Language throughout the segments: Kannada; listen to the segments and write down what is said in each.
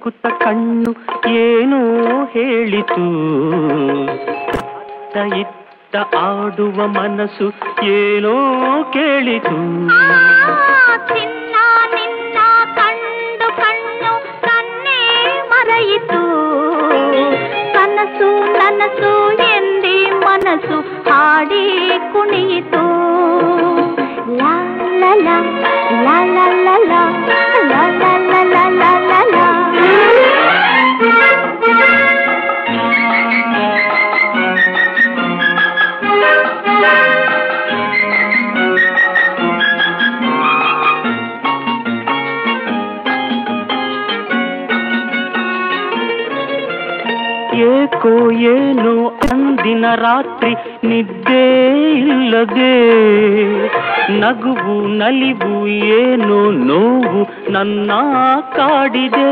ಹುಡುಕುತ್ತ ಕಣ್ಣು ಏನೋ ಹೇಳಿತು, ಅತ್ತ ಇತ್ತ ಆಡುವ ಮನಸ್ಸು ಏನೋ ಕೇಳಿತು. ಚಿನ್ನ ನಿನ್ನ ಕಂಡು ಕಣ್ಣು ಕನ್ನೇ ಮರೆಯಿತು, ಕನಸು ನನಸು ಎಂದಿ ಮನಸ್ಸು ಹಾಡಿ ಕುಣಿಯಿತು. ಲಾ ಲಾ ಲಾ ಲಾ ಲಾ ಲಾ ಲಾ ಲಾ ಲಾ ಲಾ ಲಾ ಲಾ ಲಾ. ಏಕೋ ಏನೋ ಅಂದಿನ ರಾತ್ರಿ ನಿದ್ದೆ ಇಲ್ಲದೆ, ನಗುವು ನಲಿವು ಏನೋ ನೋವು ನನ್ನ ಕಾಡಿದೆ.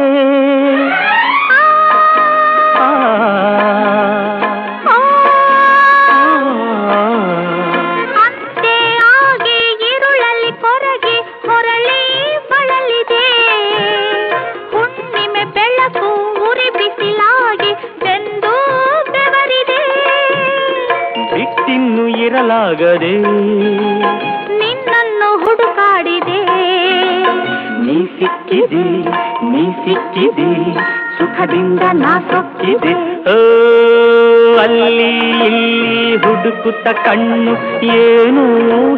ಅಂತೆ ಆಗಿ ಇರುಳಲ್ಲಿ ಕೊರಗಿ ಹೊರಳಿ ಬಳಲಿದೆ, ಹುಣ್ಣಿಮೆ ಬೆಳಕು ಉರಿ ಬಿಸಿಲಾಗಿ ಬೆಂದು ಬೆವರಿದೆ. ಬಿಟ್ಟಿನ್ನು ಇರಲಾಗದೆ ನಿನ್ನನ್ನು ಹುಡುಕಾಡಿದೆ. ನೀ ಸಿಕ್ಕಿದೆ ನೀ ಸಿಕ್ಕಿದೆ ಸುಖದಿಂದ ನಾ ಸೊಕ್ಕಿದೆ. ಅಲ್ಲಿ ಇಲ್ಲಿ ಹುಡುಕುತ್ತ ಕಣ್ಣು ಏನೋ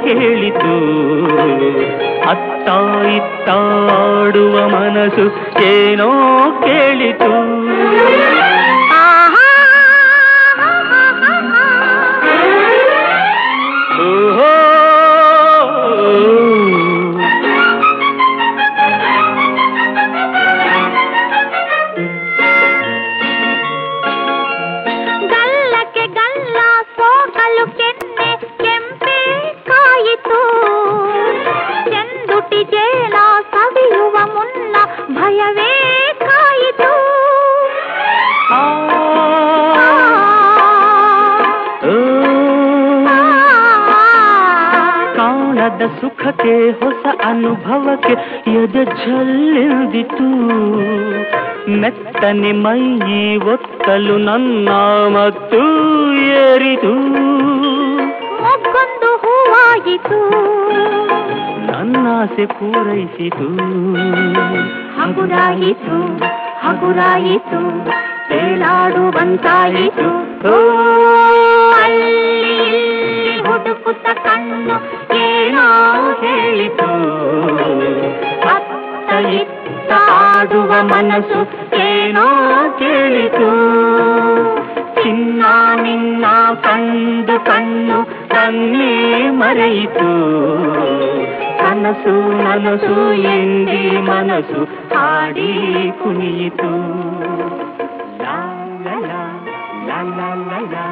ಹೇಳಿತು, ಅತ್ತ ಇತ್ತ ಆಡುವ ಮನಸ್ಸು ಏನೋ ಕೇಳಿತು. ಗಲ್ಲಕ್ಕೆ ಗಲ್ಲ ಸೋಕಲು ಕೆನ್ನೆ ಕೆಂಪೆ ಕಾಯಿತು, ಚೆಂದುಟಿ ಜೇನ ಸವಿಯುವ ಮುನ್ನ ಭಯವೇ ಕಾಯಿತು. ಕಾಣದ ಸುಖಕ್ಕೆ ಹೊಸ ಅನುಭವಕ್ಕೆ ಎದೆ ಝಲ್ಲೆಂದಿತು, ಮೆತ್ತನೆ ಮೈ ಒತ್ತಲು ನನ್ನ ಮತ್ತು ಏರಿತು. ಮೊಗ್ಗೊಂದು ಹೂವಾಯಿತು, ನನ್ನಾಸೆ ಪೂರೈಸಿತು. ಹಗುರಾಯಿತು ಹಗುರಾಯಿತು ತೇಲಾಡುವಂತಾಯಿತು. ಅಲ್ಲಿ ಇಲ್ಲಿ ಹುಡುಕುತ್ತ ಕಣ್ಣು ಏನೋ ಹೇಳಿತು, ಅತ್ತ ಇತ್ತ ಆಡುವ ಮನಸ್ಸು ಏನೋ ಕೇಳಿತು. ಚಿನ್ನ ನಿನ್ನ ಕಂಡು ಕಣ್ಣು ಕಣ್ಣೇ ಮರೆಯಿತು, ಕನಸು ನನಸು ಎಂದಿ ಮನಸ್ಸು ಹಾಡಿ ಕುಣಿಯಿತು. ಲಾ ಲಾ ಲಾ ಲಾ ಲಾ ಲಾ.